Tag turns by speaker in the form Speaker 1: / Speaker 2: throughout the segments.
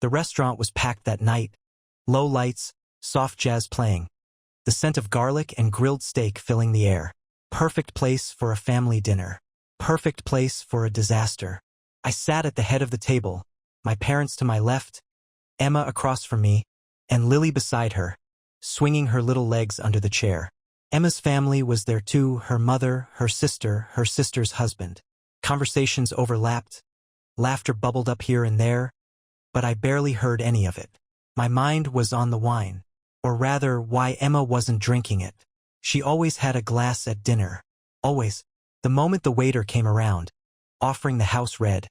Speaker 1: The restaurant was packed that night. Low lights, soft jazz playing. The scent of garlic and grilled steak filling the air. Perfect place for a family dinner. Perfect place for a disaster. I sat at the head of the table, my parents to my left, Emma across from me, and Lily beside her, swinging her little legs under the chair. Emma's family was there too, her mother, her sister's husband. Conversations overlapped. Laughter bubbled up here and there, but I barely heard any of it. My mind was on the wine, or rather, why Emma wasn't drinking it. She always had a glass at dinner. Always. The moment the waiter came around, offering the house red,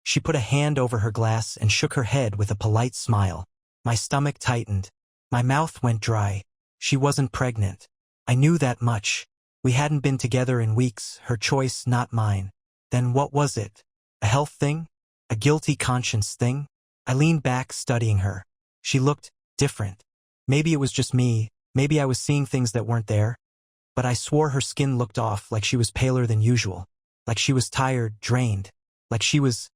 Speaker 1: she put a hand over her glass and shook her head with a polite smile. My stomach tightened. My mouth went dry. She wasn't pregnant. I knew that much. We hadn't been together in weeks, her choice, not mine. Then what was it? A health thing? A guilty conscience thing? I leaned back, studying her. She looked different. Maybe it was just me, maybe I was seeing things that weren't there. But I swore her skin looked off, like she was paler than usual. Like she was tired, drained. Like she was...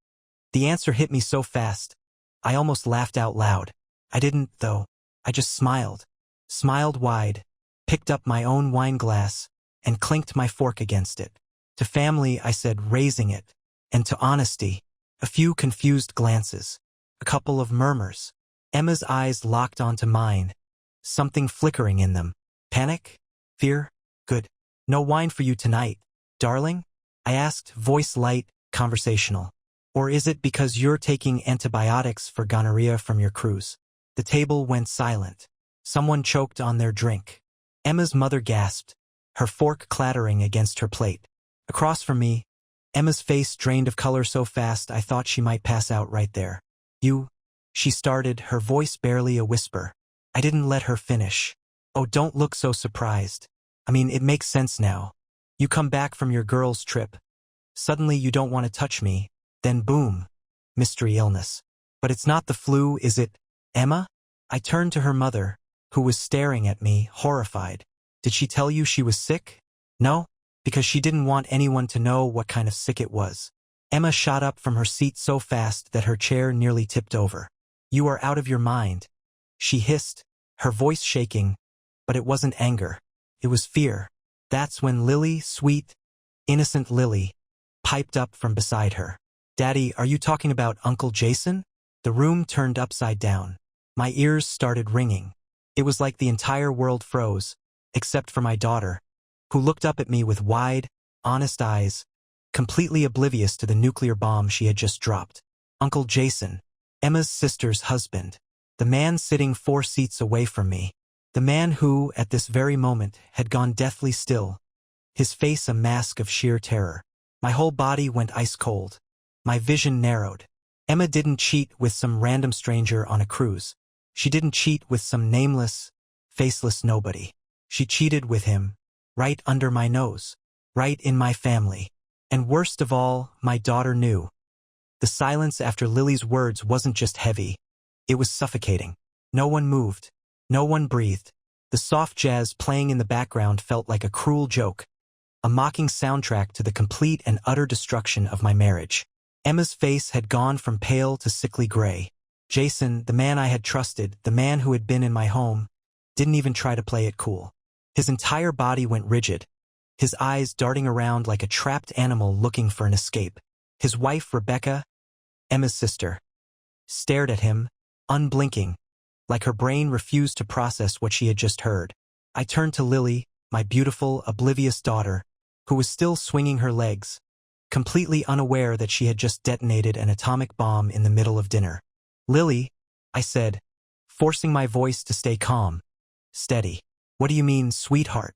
Speaker 1: The answer hit me so fast. I almost laughed out loud. I didn't, though. I just smiled. Smiled wide, picked up my own wine glass, and clinked my fork against it. To family, I said, raising it. And to honesty, a few confused glances. A couple of murmurs. Emma's eyes locked onto mine. Something flickering in them. Panic? Fear? Good. No wine for you tonight, darling? I asked, voice light, conversational. Or is it because you're taking antibiotics for gonorrhea from your cruise? The table went silent. Someone choked on their drink. Emma's mother gasped, her fork clattering against her plate. Across from me, Emma's face drained of color so fast I thought she might pass out right there. You, she started, her voice barely a whisper. I didn't let her finish. Oh, don't look so surprised. I mean, it makes sense now. You come back from your girls' trip. Suddenly you don't want to touch me. Then boom, mystery illness. But it's not the flu, is it, Emma? I turned to her mother, who was staring at me, horrified. Did she tell you she was sick? No, because she didn't want anyone to know what kind of sick it was. Emma shot up from her seat so fast that her chair nearly tipped over. You are out of your mind, she hissed, her voice shaking, but it wasn't anger. It was fear. That's when Lily, sweet, innocent Lily, piped up from beside her. Daddy, are you talking about Uncle Jason? The room turned upside down. My ears started ringing. It was like the entire world froze, except for my daughter, who looked up at me with wide, honest eyes, completely oblivious to the nuclear bomb she had just dropped. Uncle Jason, Emma's sister's husband, the man sitting 4 seats away from me, the man who, at this very moment, had gone deathly still, his face a mask of sheer terror. My whole body went ice cold. My vision narrowed. Emma didn't cheat with some random stranger on a cruise. She didn't cheat with some nameless, faceless nobody. She cheated with him, right under my nose, right in my family. And worst of all, my daughter knew. The silence after Lily's words wasn't just heavy. It was suffocating. No one moved. No one breathed. The soft jazz playing in the background felt like a cruel joke, a mocking soundtrack to the complete and utter destruction of my marriage. Emma's face had gone from pale to sickly gray. Jason, the man I had trusted, the man who had been in my home, didn't even try to play it cool. His entire body went rigid, his eyes darting around like a trapped animal looking for an escape. His wife, Rebecca, Emma's sister, stared at him, unblinking, like her brain refused to process what she had just heard. I turned to Lily, my beautiful, oblivious daughter, who was still swinging her legs, completely unaware that she had just detonated an atomic bomb in the middle of dinner. Lily, I said, forcing my voice to stay calm, steady. What do you mean, sweetheart?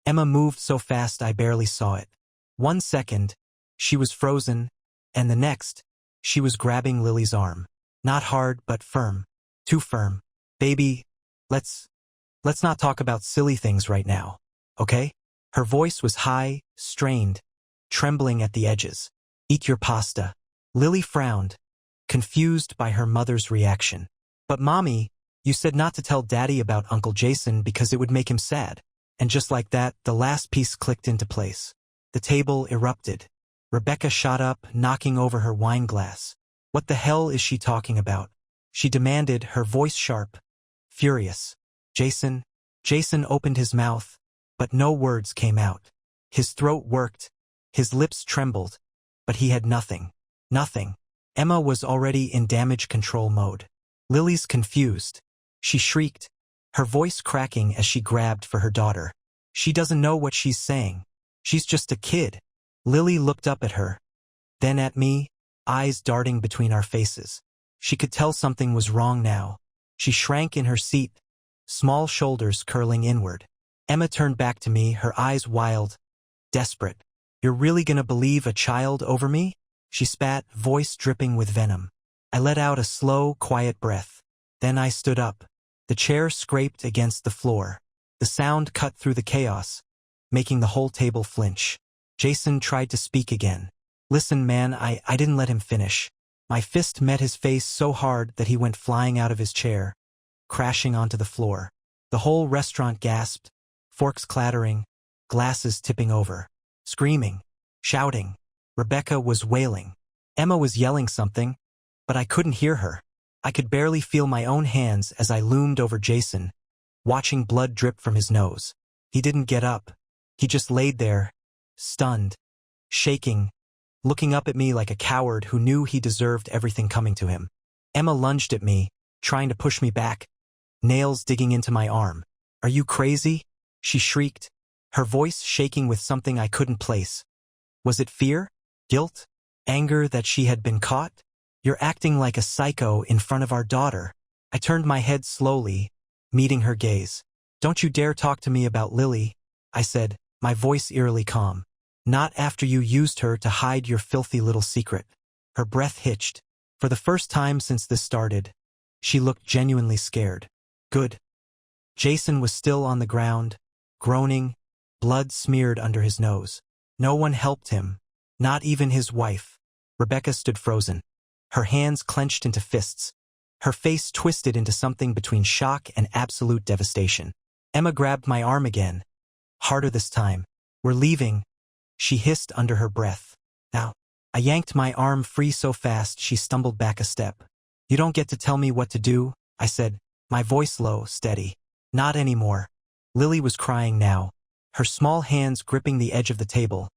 Speaker 1: Emma moved so fast I barely saw it. 1 second, she was frozen, and the next, she was grabbing Lily's arm. Not hard, but firm. Too firm. Baby, let's not talk about silly things right now, okay? Her voice was high, strained, trembling at the edges. Eat your pasta. Lily frowned, confused by her mother's reaction. But Mommy, you said not to tell Daddy about Uncle Jason because it would make him sad. And just like that, the last piece clicked into place. The table erupted. Rebecca shot up, knocking over her wine glass. What the hell is she talking about? she demanded, her voice sharp, furious. Jason. Jason opened his mouth, but no words came out. His throat worked, his lips trembled, but he had nothing. Nothing. Emma was already in damage control mode. Lily's confused. She shrieked, her voice cracking as she grabbed for her daughter. She doesn't know what she's saying. She's just a kid. Lily looked up at her, then at me, eyes darting between our faces. She could tell something was wrong now. She shrank in her seat, small shoulders curling inward. Emma turned back to me, her eyes wild, desperate. You're really gonna believe a child over me? She spat, voice dripping with venom. I let out a slow, quiet breath. Then I stood up. The chair scraped against the floor. The sound cut through the chaos, making the whole table flinch. Jason tried to speak again. Listen, man, I didn't let him finish. My fist met his face so hard that he went flying out of his chair, crashing onto the floor. The whole restaurant gasped, forks clattering, glasses tipping over. Screaming, shouting. Rebecca was wailing. Emma was yelling something, but I couldn't hear her. I could barely feel my own hands as I loomed over Jason, watching blood drip from his nose. He didn't get up. He just laid there, stunned, shaking, looking up at me like a coward who knew he deserved everything coming to him. Emma lunged at me, trying to push me back, nails digging into my arm. Are you crazy? She shrieked, her voice shaking with something I couldn't place. Was it fear? Guilt? Anger that she had been caught? You're acting like a psycho in front of our daughter. I turned my head slowly, meeting her gaze. Don't you dare talk to me about Lily, I said, my voice eerily calm. Not after you used her to hide your filthy little secret. Her breath hitched. For the first time since this started, she looked genuinely scared. Good. Jason was still on the ground, groaning, blood smeared under his nose. No one helped him, not even his wife. Rebecca stood frozen, her hands clenched into fists, her face twisted into something between shock and absolute devastation. Emma grabbed my arm again, harder this time. We're leaving, she hissed under her breath. Now, I yanked my arm free so fast she stumbled back a step. You don't get to tell me what to do, I said, my voice low, steady. Not anymore. Lily was crying now, her small hands gripping the edge of the table,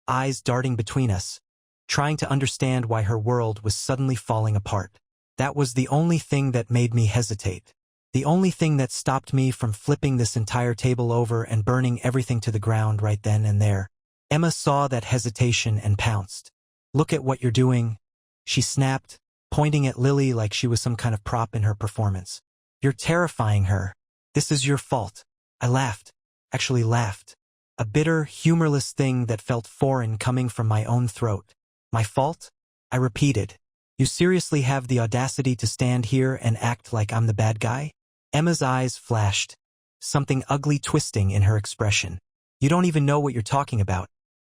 Speaker 1: eyes darting between us, trying to understand why her world was suddenly falling apart. That was the only thing that made me hesitate. The only thing that stopped me from flipping this entire table over and burning everything to the ground right then and there. Emma saw that hesitation and pounced. Look at what you're doing, she snapped, pointing at Lily like she was some kind of prop in her performance. You're terrifying her. This is your fault. I laughed. Actually laughed. A bitter, humorless thing that felt foreign coming from my own throat. My fault? I repeated. You seriously have the audacity to stand here and act like I'm the bad guy? Emma's eyes flashed, something ugly twisting in her expression. You don't even know what you're talking about.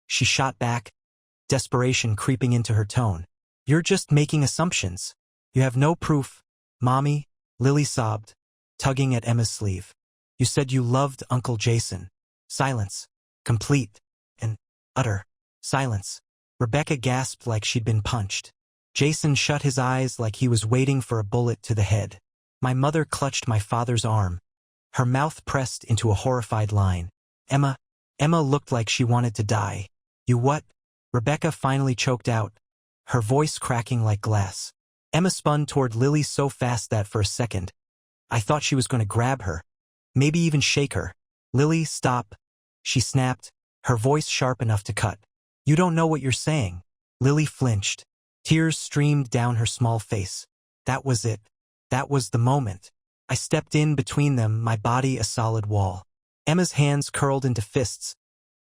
Speaker 1: She shot back, desperation creeping into her tone. You're just making assumptions. You have no proof. Mommy, Lily sobbed, tugging at Emma's sleeve. You said you loved Uncle Jason. Silence. Complete and utter silence. Rebecca gasped like she'd been punched. Jason shut his eyes like he was waiting for a bullet to the head. My mother clutched my father's arm, her mouth pressed into a horrified line. Emma looked like she wanted to die. You what? Rebecca finally choked out, her voice cracking like glass. Emma spun toward Lily so fast that for a second, I thought she was going to grab her, maybe even shake her. Lily, stop, she snapped, her voice sharp enough to cut. You don't know what you're saying. Lily flinched. Tears streamed down her small face. That was it. That was the moment. I stepped in between them, my body a solid wall. Emma's hands curled into fists,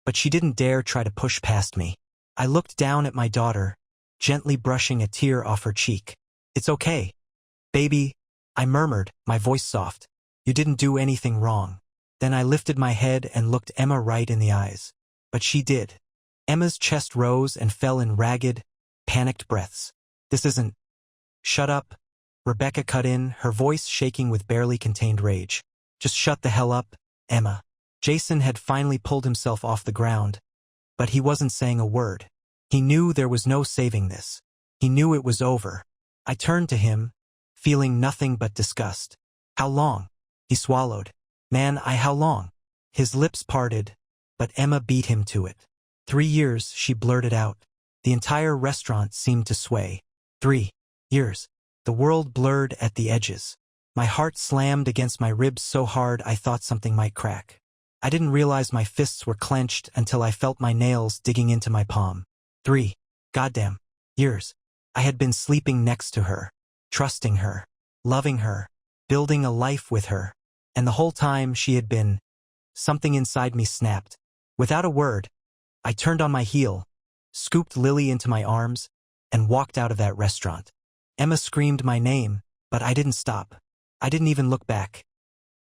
Speaker 1: but she didn't dare try to push past me. I looked down at my daughter, gently brushing a tear off her cheek. It's okay. Baby, I murmured, my voice soft. You didn't do anything wrong. Then I lifted my head and looked Emma right in the eyes. But she did. Emma's chest rose and fell in ragged, panicked breaths. This isn't... Shut up. Rebecca cut in, her voice shaking with barely contained rage. Just shut the hell up, Emma. Jason had finally pulled himself off the ground, but he wasn't saying a word. He knew there was no saving this. He knew it was over. I turned to him, feeling nothing but disgust. How long? He swallowed. Man, how long? His lips parted, but Emma beat him to it. 3 years, she blurted out. The entire restaurant seemed to sway. 3 years. The world blurred at the edges. My heart slammed against my ribs so hard I thought something might crack. I didn't realize my fists were clenched until I felt my nails digging into my palm. 3 goddamn years. I had been sleeping next to her, trusting her, loving her, building a life with her, and the whole time she had been. Something inside me snapped. Without a word, I turned on my heel, scooped Lily into my arms, and walked out of that restaurant. Emma screamed my name, but I didn't stop. I didn't even look back.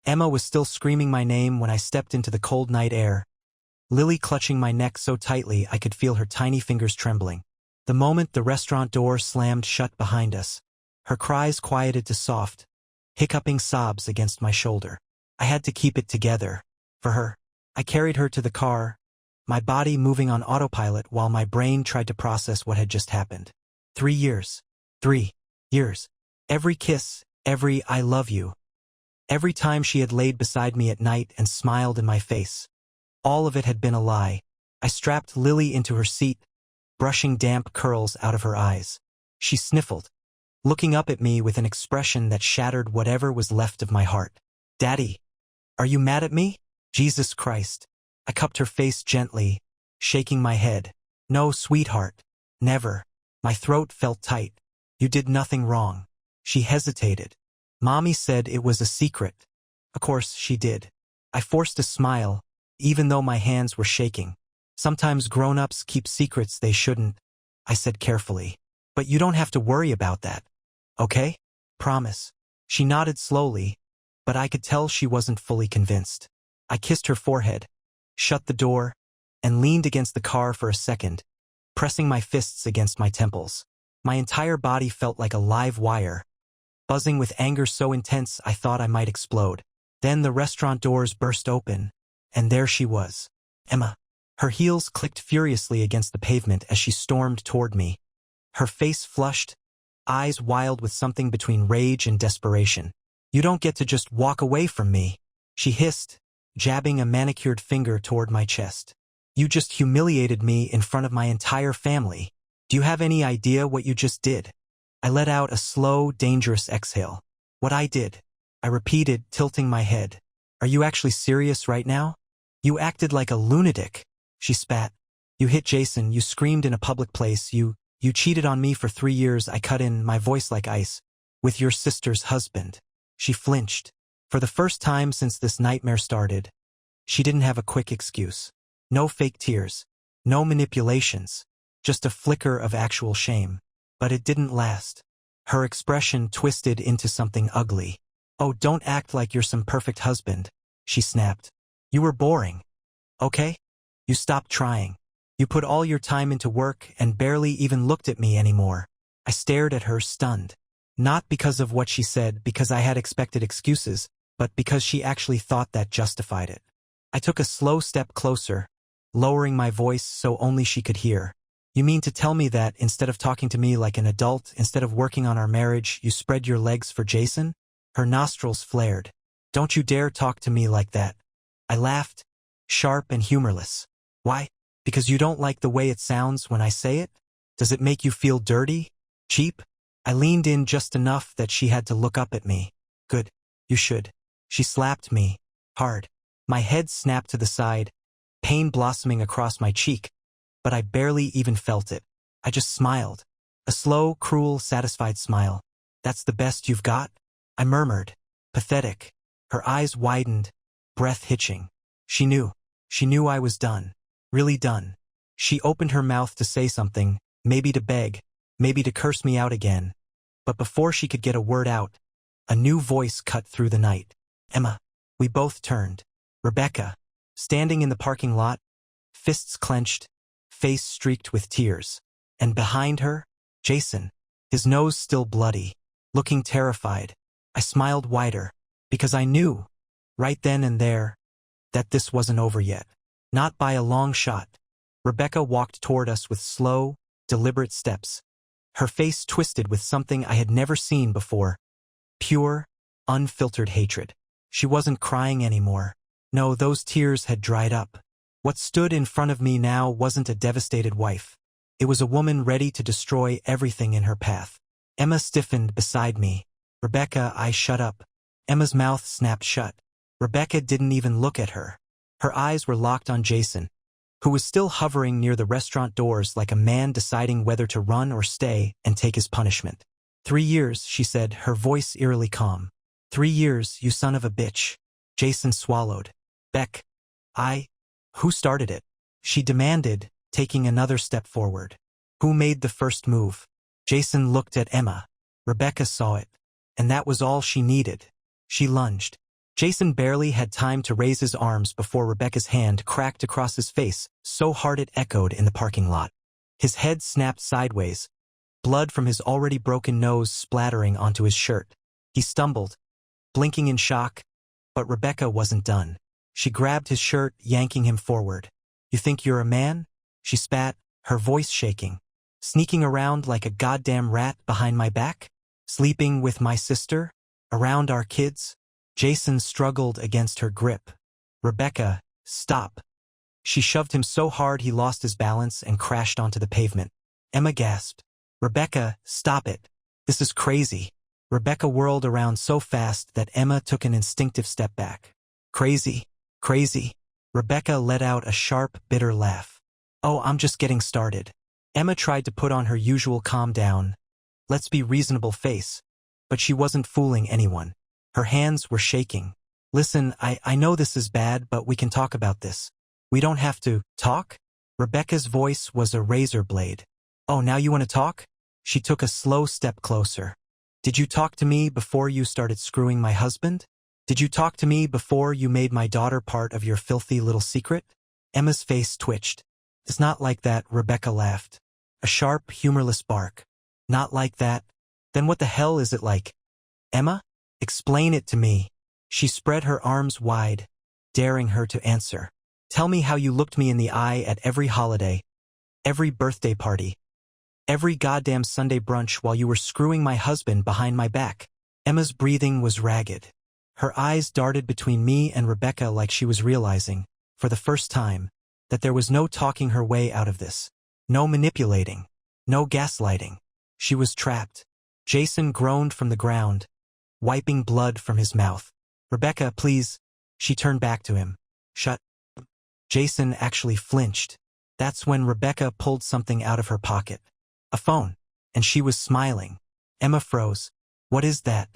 Speaker 1: Emma was still screaming my name when I stepped into the cold night air, Lily clutching my neck so tightly I could feel her tiny fingers trembling. The moment the restaurant door slammed shut behind us, her cries quieted to soft, hiccuping sobs against my shoulder. I had to keep it together. For her. I carried her to the car, my body moving on autopilot while my brain tried to process what had just happened. 3 years. 3 years. Every kiss, every I love you. Every time she had laid beside me at night and smiled in my face. All of it had been a lie. I strapped Lily into her seat, brushing damp curls out of her eyes. She sniffled, looking up at me with an expression that shattered whatever was left of my heart. Daddy, are you mad at me? Jesus Christ. I cupped her face gently, shaking my head. No, sweetheart. Never. My throat felt tight. You did nothing wrong. She hesitated. Mommy said it was a secret. Of course she did. I forced a smile, even though my hands were shaking. Sometimes grown-ups keep secrets they shouldn't, I said carefully. But you don't have to worry about that. Okay? Promise. She nodded slowly, but I could tell she wasn't fully convinced. I kissed her forehead, shut the door, and leaned against the car for a second, pressing my fists against my temples. My entire body felt like a live wire, buzzing with anger so intense I thought I might explode. Then the restaurant doors burst open, and there she was, Emma. Her heels clicked furiously against the pavement as she stormed toward me. Her face flushed, eyes wild with something between rage and desperation. You don't get to just walk away from me, she hissed, jabbing a manicured finger toward my chest. You just humiliated me in front of my entire family. Do you have any idea what you just did? I let out a slow, dangerous exhale. What I did, I repeated, tilting my head. Are you actually serious right now? You acted like a lunatic, she spat. You hit Jason, you screamed in a public place, you cheated on me for 3 years, I cut in, my voice like ice. With your sister's husband. She flinched. For the first time since this nightmare started, she didn't have a quick excuse. No fake tears. No manipulations. Just a flicker of actual shame. But it didn't last. Her expression twisted into something ugly. Oh, don't act like you're some perfect husband, she snapped. You were boring. Okay? You stopped trying. You put all your time into work and barely even looked at me anymore. I stared at her, stunned. Not because of what she said, because I had expected excuses, but because she actually thought that justified it. I took a slow step closer, lowering my voice so only she could hear. You mean to tell me that, instead of talking to me like an adult, instead of working on our marriage, you spread your legs for Jason? Her nostrils flared. Don't you dare talk to me like that. I laughed, sharp and humorless. Why? Because you don't like the way it sounds when I say it? Does it make you feel dirty? Cheap? I leaned in just enough that she had to look up at me. Good. You should. She slapped me. Hard. My head snapped to the side, pain blossoming across my cheek, but I barely even felt it. I just smiled. A slow, cruel, satisfied smile. That's the best you've got? I murmured. Pathetic. Her eyes widened, breath hitching. She knew. She knew I was done. Really done. She opened her mouth to say something, maybe to beg, maybe to curse me out again. But before she could get a word out, a new voice cut through the night. Emma. We both turned. Rebecca, standing in the parking lot, fists clenched, face streaked with tears. And behind her, Jason, his nose still bloody, looking terrified. I smiled wider, because I knew, right then and there, that this wasn't over yet. Not by a long shot. Rebecca walked toward us with slow, deliberate steps. Her face twisted with something I had never seen before, Pure, unfiltered hatred. She wasn't crying anymore. No, those tears had dried up. What stood in front of me now wasn't a devastated wife. It was a woman ready to destroy everything in her path. Emma stiffened beside me. Rebecca, I shut up. Emma's mouth snapped shut. Rebecca didn't even look at her. Her eyes were locked on Jason, who was still hovering near the restaurant doors like a man deciding whether to run or stay and take his punishment. 3 years, she said, her voice eerily calm. 3 years, you son of a bitch. Jason swallowed. Beck. Who started it? She demanded, taking another step forward. Who made the first move? Jason looked at Emma. Rebecca saw it. And that was all she needed. She lunged. Jason barely had time to raise his arms before Rebecca's hand cracked across his face, so hard it echoed in the parking lot. His head snapped sideways, blood from his already broken nose splattering onto his shirt. He stumbled, blinking in shock, but Rebecca wasn't done. She grabbed his shirt, yanking him forward. You think you're a man? She spat, her voice shaking. Sneaking around like a goddamn rat behind my back? Sleeping with my sister? Around our kids? Jason struggled against her grip. Rebecca, stop. She shoved him so hard he lost his balance and crashed onto the pavement. Emma gasped. Rebecca, stop it. This is crazy. Rebecca whirled around so fast that Emma took an instinctive step back. Crazy. Crazy. Rebecca let out a sharp, bitter laugh. Oh, I'm just getting started. Emma tried to put on her usual calm down, let's be reasonable face, but she wasn't fooling anyone. Her hands were shaking. Listen, I know this is bad, but we can talk about this. We don't have to talk? Rebecca's voice was a razor blade. Oh, now you want to talk? She took a slow step closer. Did you talk to me before you started screwing my husband? Did you talk to me before you made my daughter part of your filthy little secret? Emma's face twitched. It's not like that, Rebecca laughed. A sharp, humorless bark. Not like that? Then what the hell is it like? Emma? Explain it to me. She spread her arms wide, daring her to answer. Tell me how you looked me in the eye at every holiday, every birthday party, every goddamn Sunday brunch while you were screwing my husband behind my back. Emma's breathing was ragged. Her eyes darted between me and Rebecca like she was realizing, for the first time, that there was no talking her way out of this. No manipulating. No gaslighting. She was trapped. Jason groaned from the ground, wiping blood from his mouth. Rebecca, please. She turned back to him. Shut. Jason actually flinched. That's when Rebecca pulled something out of her pocket. A phone. And she was smiling. Emma froze. What is that?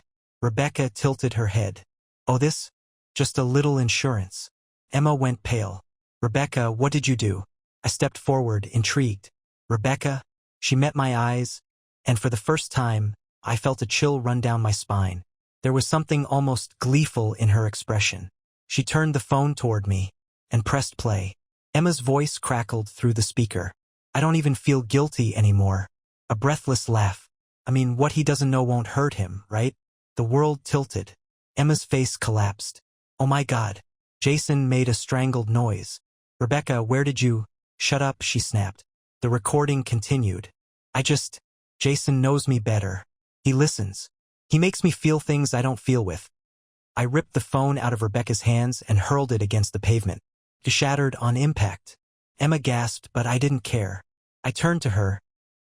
Speaker 1: Rebecca tilted her head. Oh, this? Just a little insurance. Emma went pale. Rebecca, what did you do? I stepped forward, intrigued. Rebecca? She met my eyes, and for the first time, I felt a chill run down my spine. There was something almost gleeful in her expression. She turned the phone toward me and pressed play. Emma's voice crackled through the speaker. I don't even feel guilty anymore. A breathless laugh. I mean, what he doesn't know won't hurt him, right? The world tilted. Emma's face collapsed. Oh my God. Jason made a strangled noise. Rebecca, where did you? Shut up, she snapped. The recording continued. Jason knows me better. He listens. He makes me feel things I don't feel with. I ripped the phone out of Rebecca's hands and hurled it against the pavement. It shattered on impact. Emma gasped, but I didn't care. I turned to her,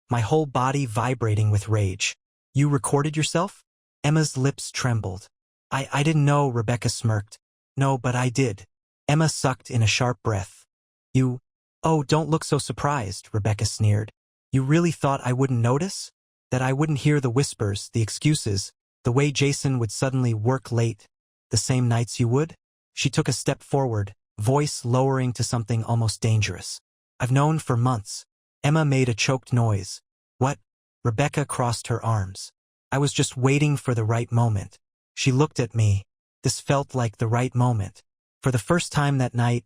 Speaker 1: my whole body vibrating with rage. You recorded yourself? Emma's lips trembled. I didn't know, Rebecca smirked. No, but I did. Emma sucked in a sharp breath. You? Oh, don't look so surprised, Rebecca sneered. You really thought I wouldn't notice? That I wouldn't hear the whispers, the excuses, the way Jason would suddenly work late, the same nights you would? She took a step forward, voice lowering to something almost dangerous. I've known for months. Emma made a choked noise. What? Rebecca crossed her arms. I was just waiting for the right moment. She looked at me. This felt like the right moment. For the first time that night,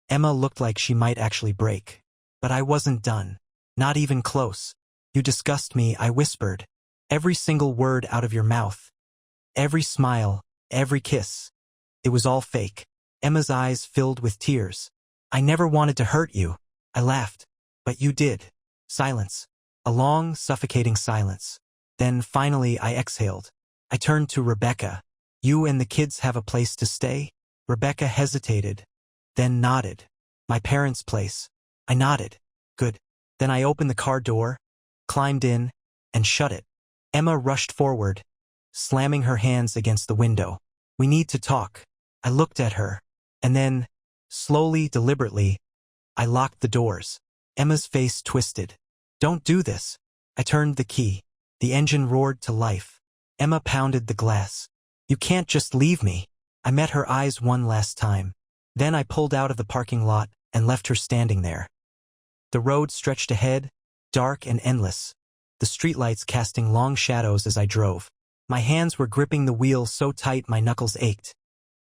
Speaker 1: Emma looked like she might actually break. But I wasn't done. Not even close. You disgust me, I whispered. Every single word out of your mouth. Every smile, every kiss. It was all fake. Emma's eyes filled with tears. I never wanted to hurt you. I laughed. But you did. Silence. A long, suffocating silence. Then finally I exhaled. I turned to Rebecca. You and the kids have a place to stay? Rebecca hesitated, then nodded. My parents' place. I nodded. Good. Then I opened the car door, climbed in, and shut it. Emma rushed forward, slamming her hands against the window. We need to talk. I looked at her, and then, slowly, deliberately, I locked the doors. Emma's face twisted. Don't do this. I turned the key. The engine roared to life. Emma pounded the glass. You can't just leave me. I met her eyes one last time. Then I pulled out of the parking lot and left her standing there. The road stretched ahead, dark and endless, the streetlights casting long shadows as I drove. My hands were gripping the wheel so tight my knuckles ached.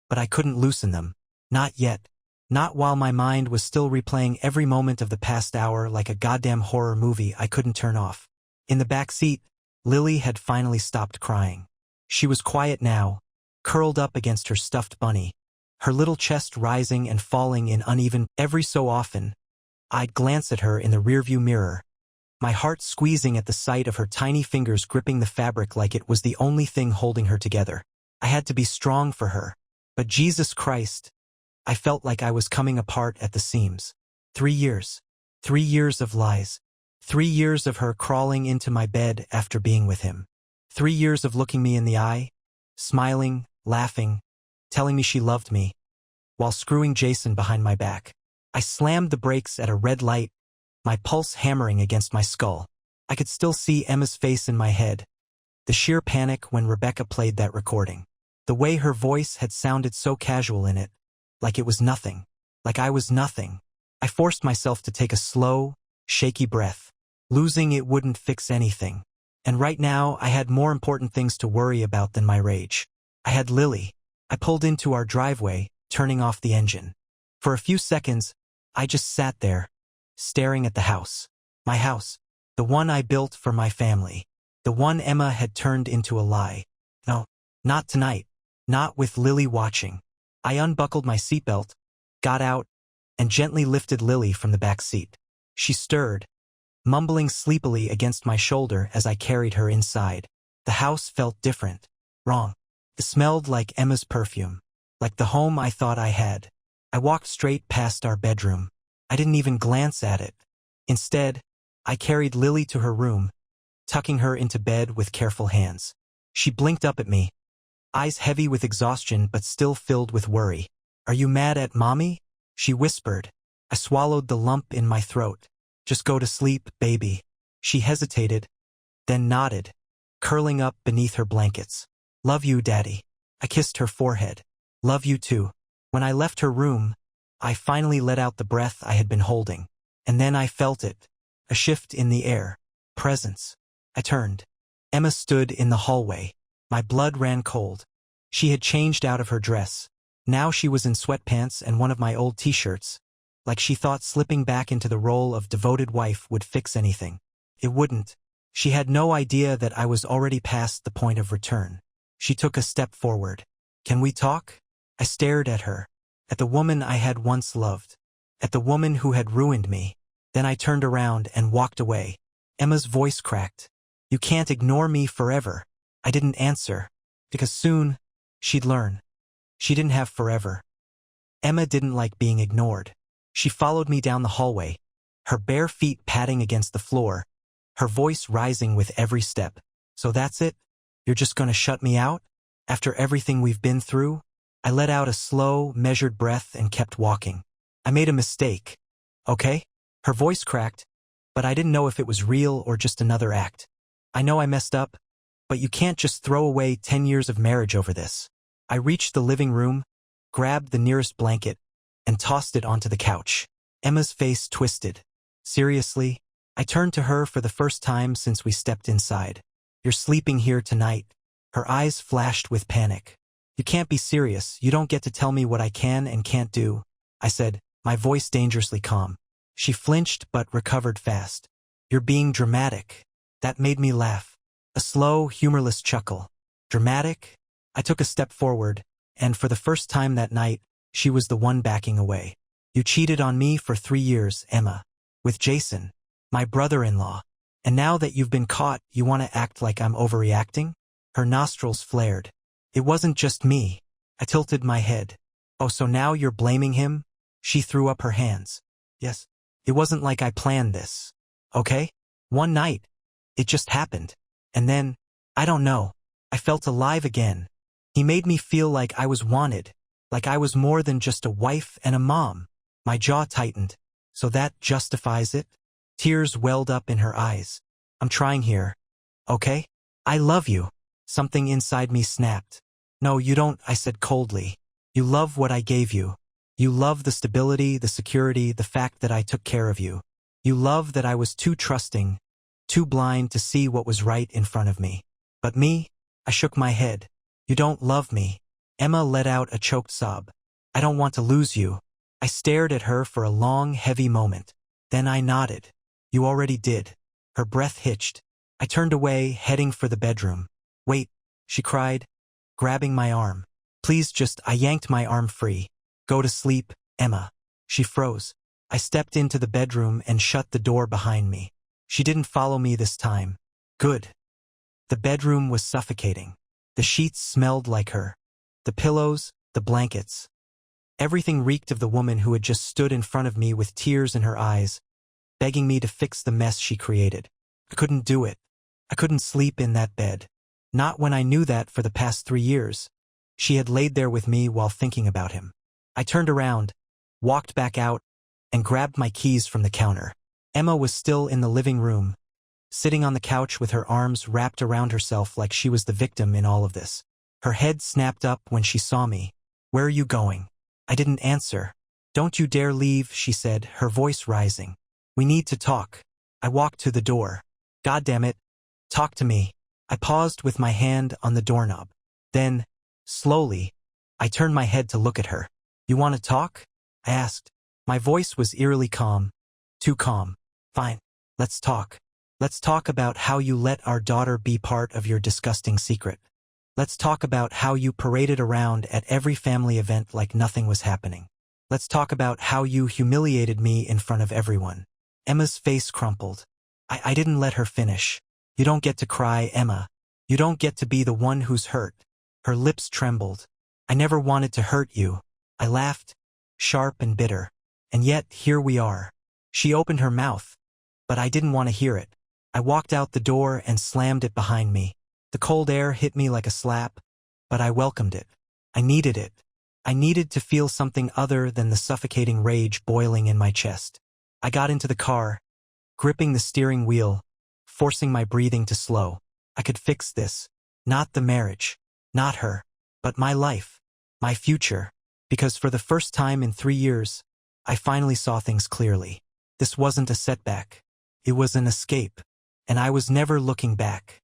Speaker 1: But I couldn't loosen them. Not yet. Not while my mind was still replaying every moment of the past hour like a goddamn horror movie I couldn't turn off. In the back seat, Lily had finally stopped crying. She was quiet now, curled up against her stuffed bunny, her little chest rising and falling in uneven. Every so often, I'd glance at her in the rearview mirror, my heart squeezing at the sight of her tiny fingers gripping the fabric like it was the only thing holding her together. I had to be strong for her. But Jesus Christ, I felt like I was coming apart at the seams. 3 years. 3 years of lies. 3 years of her crawling into my bed after being with him. 3 years of looking me in the eye, smiling, laughing, telling me she loved me, while screwing Jason behind my back. I slammed the brakes at a red light, my pulse hammering against my skull. I could still see Emma's face in my head, the sheer panic when Rebecca played that recording. The way her voice had sounded so casual in it, like it was nothing, like I was nothing. I forced myself to take a slow, shaky breath. Losing it wouldn't fix anything. And right now, I had more important things to worry about than my rage. I had Lily. I pulled into our driveway, turning off the engine. For a few seconds, I just sat there, staring at the house. My house. The one I built for my family. The one Emma had turned into a lie. No, not tonight. Not with Lily watching. I unbuckled my seatbelt, got out, and gently lifted Lily from the back seat. She stirred, mumbling sleepily against my shoulder as I carried her inside. The house felt different. Wrong. It smelled like Emma's perfume. Like the home I thought I had. I walked straight past our bedroom. I didn't even glance at it. Instead, I carried Lily to her room, tucking her into bed with careful hands. She blinked up at me, eyes heavy with exhaustion but still filled with worry. Are you mad at Mommy? She whispered. I swallowed the lump in my throat. Just go to sleep, baby. She hesitated, then nodded, curling up beneath her blankets. Love you, Daddy. I kissed her forehead. Love you too. When I left her room, I finally let out the breath I had been holding. And then I felt it. A shift in the air. Presence. I turned. Emma stood in the hallway. My blood ran cold. She had changed out of her dress. Now she was in sweatpants and one of my old t-shirts. Like she thought slipping back into the role of devoted wife would fix anything. It wouldn't. She had no idea that I was already past the point of return. She took a step forward. Can we talk? I stared at her. At the woman I had once loved. At the woman who had ruined me. Then I turned around and walked away. Emma's voice cracked. You can't ignore me forever. I didn't answer, because soon, she'd learn. She didn't have forever. Emma didn't like being ignored. She followed me down the hallway, her bare feet patting against the floor, her voice rising with every step. So that's it? You're just gonna shut me out? After everything we've been through? I let out a slow, measured breath and kept walking. I made a mistake. Okay? Her voice cracked, but I didn't know if it was real or just another act. I know I messed up, but you can't just throw away 10 years of marriage over this. I reached the living room, grabbed the nearest blanket, and tossed it onto the couch. Emma's face twisted. Seriously? I turned to her for the first time since we stepped inside. You're sleeping here tonight. Her eyes flashed with panic. You can't be serious. You don't get to tell me what I can and can't do. I said, my voice dangerously calm. She flinched but recovered fast. You're being dramatic. That made me laugh. A slow, humorless chuckle. Dramatic? I took a step forward, and for the first time that night, she was the one backing away. You cheated on me for 3 years, Emma. With Jason, my brother-in-law. And now that you've been caught, you want to act like I'm overreacting? Her nostrils flared. It wasn't just me. I tilted my head. Oh, so now you're blaming him? She threw up her hands. Yes. It wasn't like I planned this. Okay? One night. It just happened. And then, I don't know. I felt alive again. He made me feel like I was wanted. Like I was more than just a wife and a mom. My jaw tightened. So that justifies it? Tears welled up in her eyes. I'm trying here. Okay? I love you. Something inside me snapped. No, you don't, I said coldly. You love what I gave you. You love the stability, the security, the fact that I took care of you. You love that I was too trusting, too blind to see what was right in front of me. But me? I shook my head. You don't love me. Emma let out a choked sob. I don't want to lose you. I stared at her for a long, heavy moment. Then I nodded. You already did. Her breath hitched. I turned away, heading for the bedroom. Wait, she cried, grabbing my arm. Please I yanked my arm free. Go to sleep, Emma. She froze. I stepped into the bedroom and shut the door behind me. She didn't follow me this time. Good. The bedroom was suffocating. The sheets smelled like her. The pillows, the blankets. Everything reeked of the woman who had just stood in front of me with tears in her eyes, begging me to fix the mess she created. I couldn't do it. I couldn't sleep in that bed. Not when I knew that for the past 3 years. She had laid there with me while thinking about him. I turned around, walked back out, and grabbed my keys from the counter. Emma was still in the living room, sitting on the couch with her arms wrapped around herself like she was the victim in all of this. Her head snapped up when she saw me. Where are you going? I didn't answer. Don't you dare leave, she said, her voice rising. We need to talk. I walked to the door. God damn it. Talk to me. I paused with my hand on the doorknob. Then, slowly, I turned my head to look at her. You want to talk? I asked. My voice was eerily calm. Too calm. Fine. Let's talk. Let's talk about how you let our daughter be part of your disgusting secret. Let's talk about how you paraded around at every family event like nothing was happening. Let's talk about how you humiliated me in front of everyone. Emma's face crumpled. I didn't let her finish. You don't get to cry, Emma. You don't get to be the one who's hurt. Her lips trembled. I never wanted to hurt you. I laughed, sharp and bitter. And yet, here we are. She opened her mouth, but I didn't want to hear it. I walked out the door and slammed it behind me. The cold air hit me like a slap, but I welcomed it. I needed it. I needed to feel something other than the suffocating rage boiling in my chest. I got into the car, gripping the steering wheel, forcing my breathing to slow. I could fix this. Not the marriage, not her, but my life, my future. Because for the first time in 3 years, I finally saw things clearly. This wasn't a setback. It was an escape, and I was never looking back.